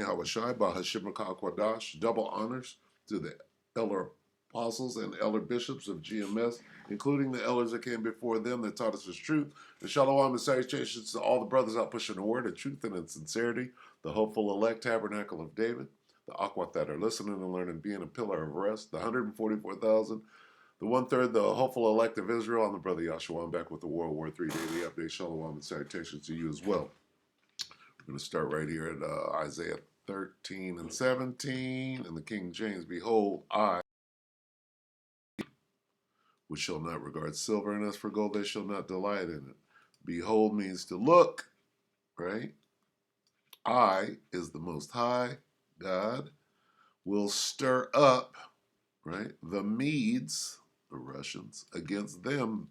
Yahushai, Bahashim Kwadash, double honors to the elder apostles and elder bishops of GMS, including the elders that came before them that taught us his truth. And shalom and salutations to all the brothers out pushing the word of truth and in sincerity, the hopeful elect tabernacle of David, the Aquat that are listening and learning, being a pillar of rest, the 144,000, the one-third, the hopeful elect of Israel. I'm the brother Yahshua. I'm back with the WW3 Daily Update. Shalom and salutations to you as well. We're going to start right here at Isaiah 13 and 17 in the King James. Behold, I, which shall not regard silver, and as for gold, they shall not delight in it. Behold means to look, right? I is the Most High, God, will stir up, right, the Medes, the Russians, against them.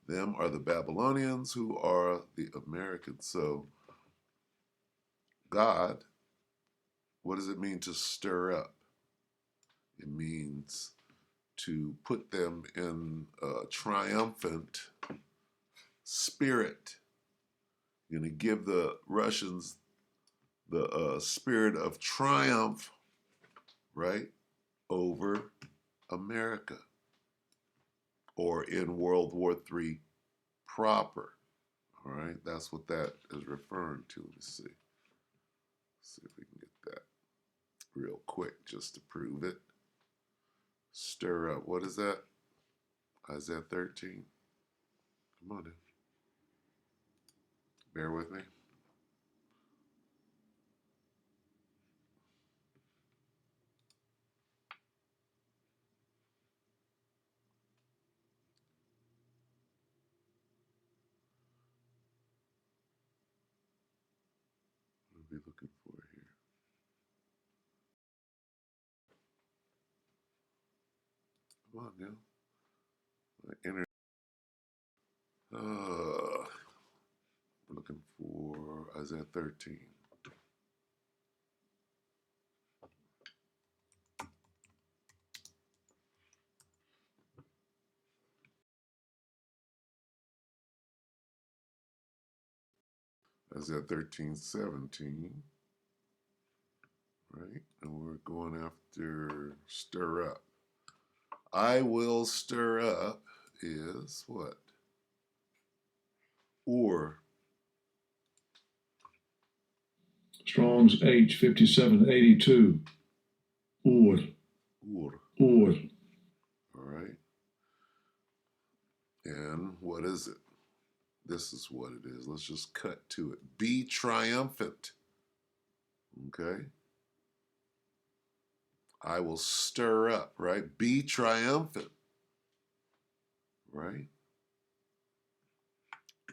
Them are the Babylonians, who are the Americans. So, God, what does it mean to stir up? It means to put them in a triumphant spirit. You're going to give the Russians the spirit of triumph, right, over America, or in World War III proper. All right, that's what that is referring to. Let me see. Let's see if we can get that real quick just to prove it. Stir up. What is that? Isaiah 13. Come on in. Bear with me. What are we looking for here? Come on now. Enter. We're looking for Isaiah 13. Isaiah 13, 17. Right? And we're going after stir up. I will stir up is what? Or. Strong's H 5782. Or. All right. And what is it? This is what it is. Let's just cut to it. Be triumphant. Okay. I will stir up, right? Be triumphant, right?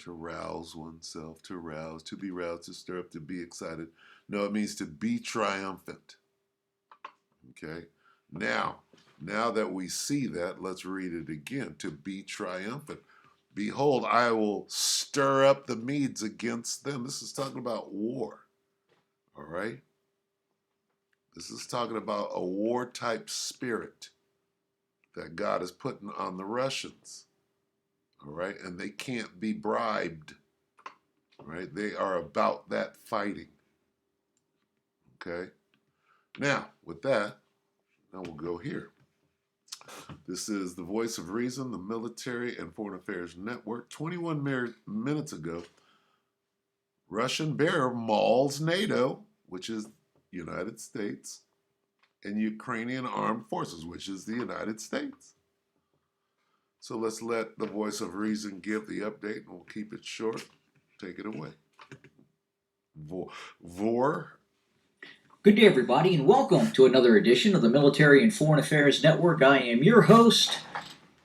To rouse oneself, to rouse, to be roused, to stir up, to be excited. No, it means to be triumphant. Okay. Now that we see that, let's read it again. To be triumphant. Behold, I will stir up the Medes against them. This is talking about war. All right. This is talking about a war-type spirit that God is putting on the Russians. All right. And they can't be bribed. Right. They are about that fighting. Okay. Now, with that, now we'll go here. This is the Voice of Reason, the Military and Foreign Affairs Network. 21 minutes ago, Russian bear mauls NATO, which is United States, and Ukrainian armed forces, which is the United States. So let's let the Voice of Reason give the update, and we'll keep it short. Take it away. Vor. Good day, everybody, and welcome to another edition of the Military and Foreign Affairs Network. I am your host,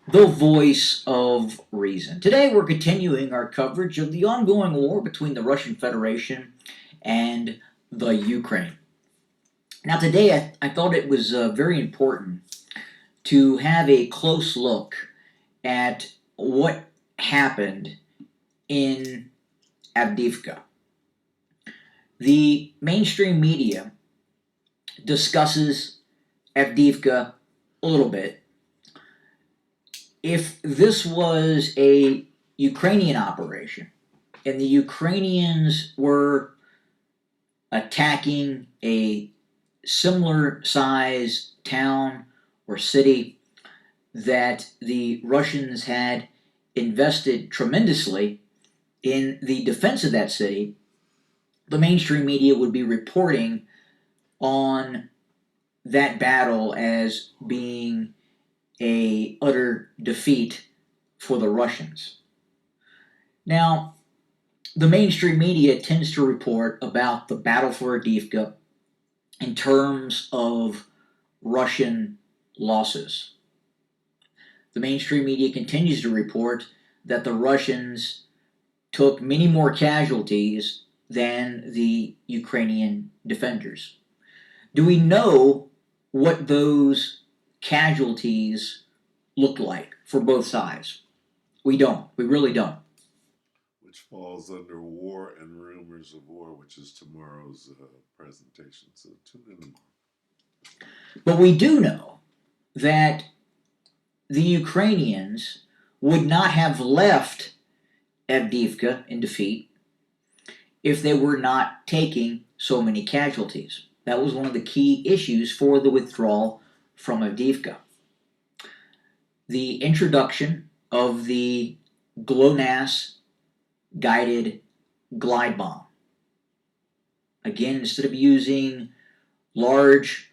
the Voice of Reason. Today, we're continuing our coverage of the ongoing war between the Russian Federation and the Ukraine. Now, today, I thought it was very important to have a close look at what happened in Avdiivka. The mainstream media discusses Avdiivka a little bit. If this was a Ukrainian operation and the Ukrainians were attacking a similar size town or city that the Russians had invested tremendously in the defense of that city, the mainstream media would be reporting on that battle as being a utter defeat for the Russians. Now, the mainstream media tends to report about the battle for Avdiivka in terms of Russian losses. The mainstream media continues to report that the Russians took many more casualties than the Ukrainian defenders. Do we know what those casualties looked like for both sides? We don't. We really don't. Which falls under War and Rumors of War, which is tomorrow's presentation. So tune in tomorrow. But we do know that the Ukrainians would not have left Avdiivka in defeat if they were not taking so many casualties. That was one of the key issues for the withdrawal from Avdiivka. The introduction of the GLONASS guided glide bomb. Again, instead of using large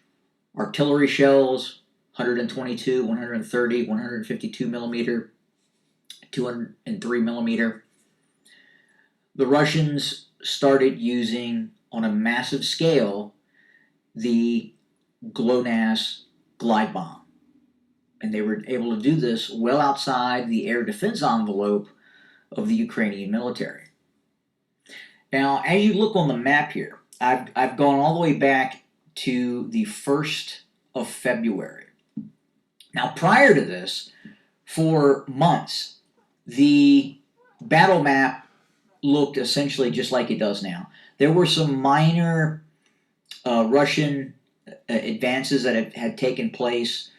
artillery shells, 122, 130, 152 millimeter, 203 millimeter, the Russians started using on a massive scale the GLONASS glide bomb. And they were able to do this well outside the air defense envelope of the Ukrainian military. Now, as you look on the map here, I've gone all the way back to the 1st of February. Now, prior to this, for months, the battle map looked essentially just like it does now. There were some minor Russian advances that had taken place,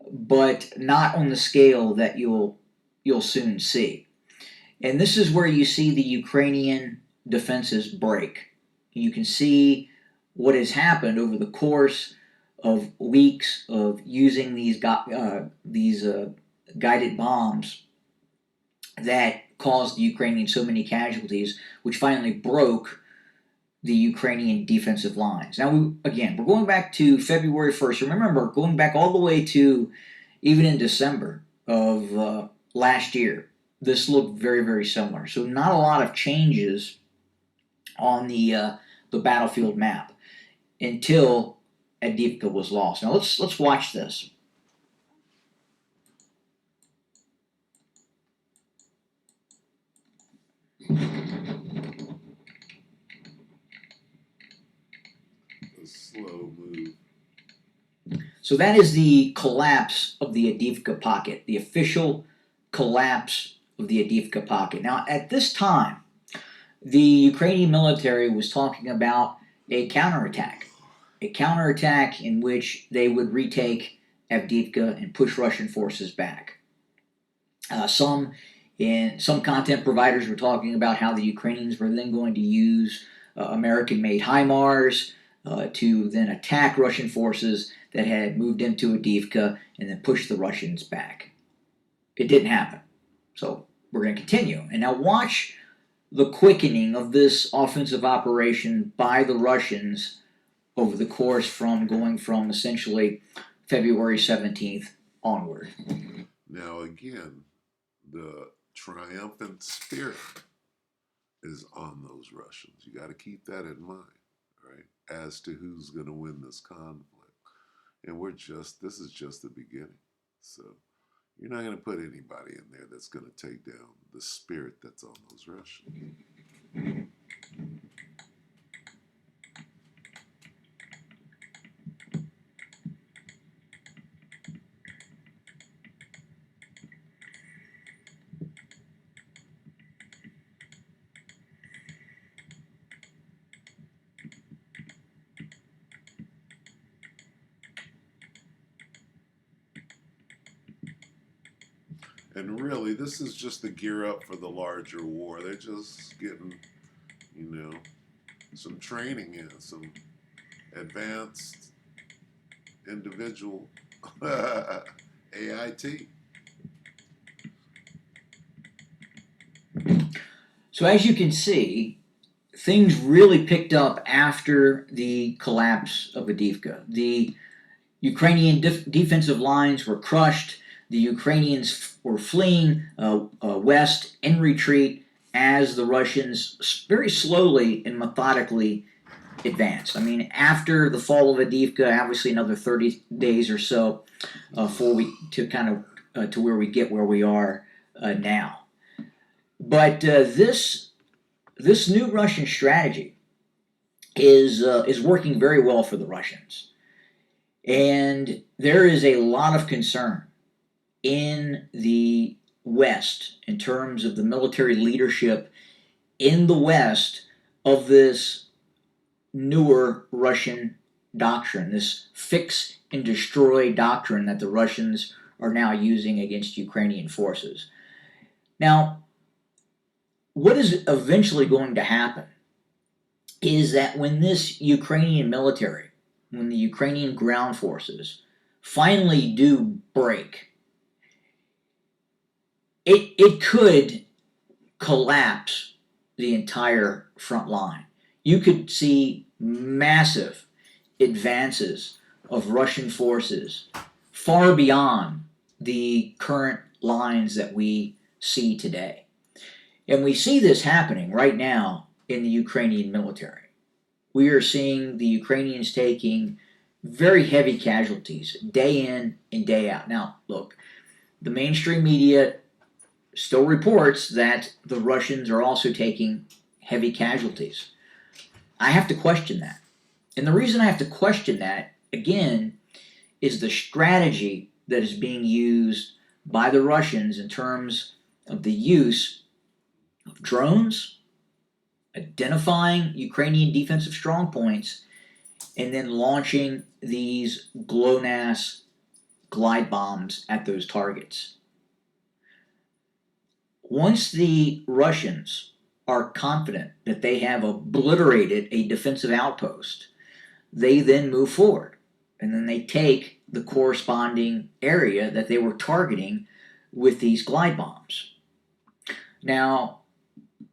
but not on the scale that you'll soon see. And this is where you see the Ukrainian defenses break. You can see what has happened over the course of weeks of using these guided bombs that caused the Ukrainians so many casualties, which finally broke the Ukrainian defensive lines. Now, we're going back to February 1st. Remember, going back all the way to even in December of last year, this looked very, very similar. So not a lot of changes on the battlefield map until Avdiivka was lost. Now let's watch this. A slow move. So that is the collapse of the Avdiivka pocket, the official collapse of the Avdiivka pocket. Now, at this time, the Ukrainian military was talking about a counterattack in which they would retake Avdiivka and push Russian forces back. Some content providers were talking about how the Ukrainians were then going to use American-made HIMARS to then attack Russian forces that had moved into Avdiivka and then push the Russians back. It didn't happen. So we're going to continue. And now watch the quickening of this offensive operation by the Russians over the course from going from essentially February 17th onward. Now, again, the triumphant spirit is on those Russians. You got to keep that in mind, right? As to who's going to win this conflict. And this is just the beginning. So you're not going to put anybody in there that's going to take down the spirit that's on those Russians. And really, this is just the gear up for the larger war. They're just getting, some training in, some advanced individual AIT. So as you can see, things really picked up after the collapse of Avdiivka. The Ukrainian defensive lines were crushed. The Ukrainians were fleeing west in retreat as the Russians very slowly and methodically advanced. I mean, after the fall of Avdiivka, obviously another 30 days or so for we to kind of to where we get where we are now. But this new Russian strategy is working very well for the Russians. And there is a lot of concern in the West in terms of the military leadership in the West of this newer Russian doctrine, this fix and destroy doctrine that the Russians are now using against Ukrainian forces. Now, what is eventually going to happen is that when this Ukrainian military, when the Ukrainian ground forces finally do break, it could collapse the entire front line. You could see massive advances of Russian forces far beyond the current lines that we see today. And we see this happening right now in the Ukrainian military. We are seeing the Ukrainians taking very heavy casualties day in and day out. Now, look, the mainstream media still reports that the Russians are also taking heavy casualties. I have to question that. And the reason I have to question that, again, is the strategy that is being used by the Russians in terms of the use of drones, identifying Ukrainian defensive strongpoints, and then launching these GLONASS glide bombs at those targets. Once the Russians are confident that they have obliterated a defensive outpost, they then move forward. And then they take the corresponding area that they were targeting with these glide bombs. Now,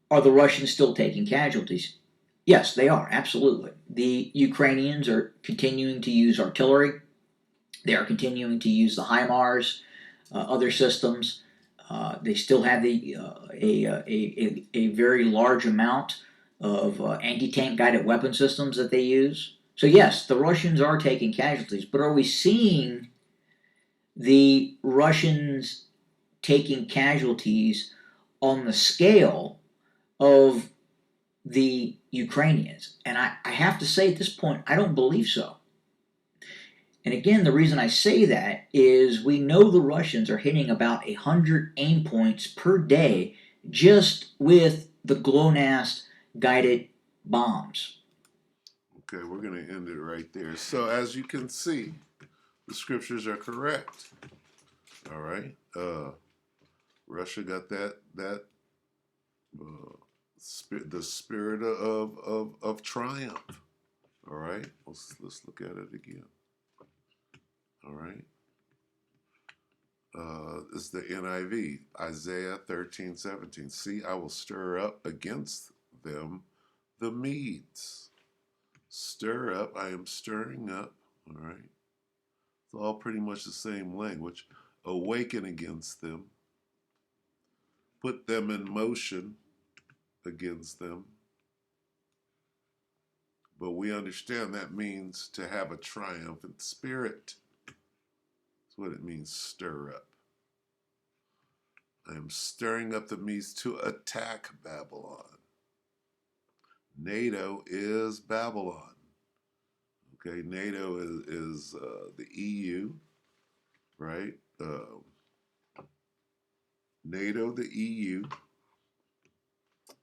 are the Russians still taking casualties? Yes, they are, absolutely. The Ukrainians are continuing to use artillery. They are continuing to use the HIMARS, other systems. They still have a very large amount of anti-tank guided weapon systems that they use. So yes, the Russians are taking casualties, but are we seeing the Russians taking casualties on the scale of the Ukrainians? And I have to say at this point, I don't believe so. And again, the reason I say that is we know the Russians are hitting about 100 aim points per day just with the GLONASS guided bombs. Okay, we're going to end it right there. So as you can see, the scriptures are correct. All right. Russia got that the spirit of triumph. All right. Let's look at it again. All right. It's the NIV, Isaiah 13:17. See, I will stir up against them the Medes. Stir up, I am stirring up. All right. It's all pretty much the same language. Awaken against them. Put them in motion against them. But we understand that means to have a triumphant spirit. That's what it means, stir up. I am stirring up the Medes to attack Babylon. NATO is Babylon. Okay, NATO is the EU, right? NATO, the EU,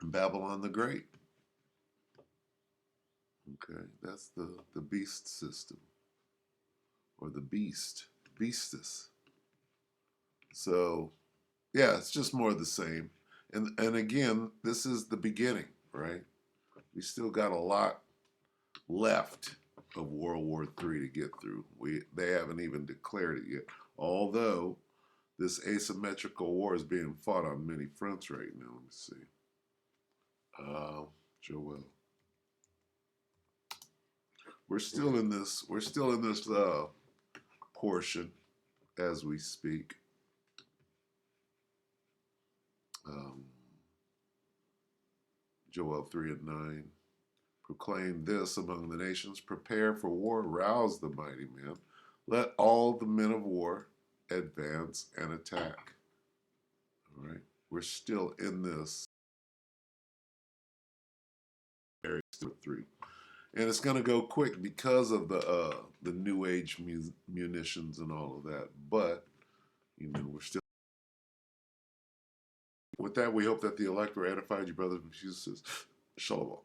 and Babylon the Great. Okay, that's the beast system, or the beastus. So, yeah, it's just more of the same. And again, this is the beginning, right? we still got a lot left of World War III to get through. They haven't even declared it yet. Although this asymmetrical war is being fought on many fronts right now. Let me see. Joel. We're still in this portion as we speak. Joel 3 and 9. Proclaim this among the nations. Prepare for war. Rouse the mighty men. Let all the men of war advance and attack. All right. We're still in this area 3. And it's going to go quick because of the new age munitions and all of that. But, we're still. With that, we hope that the elect were edified, you brothers and sisters. Shalom.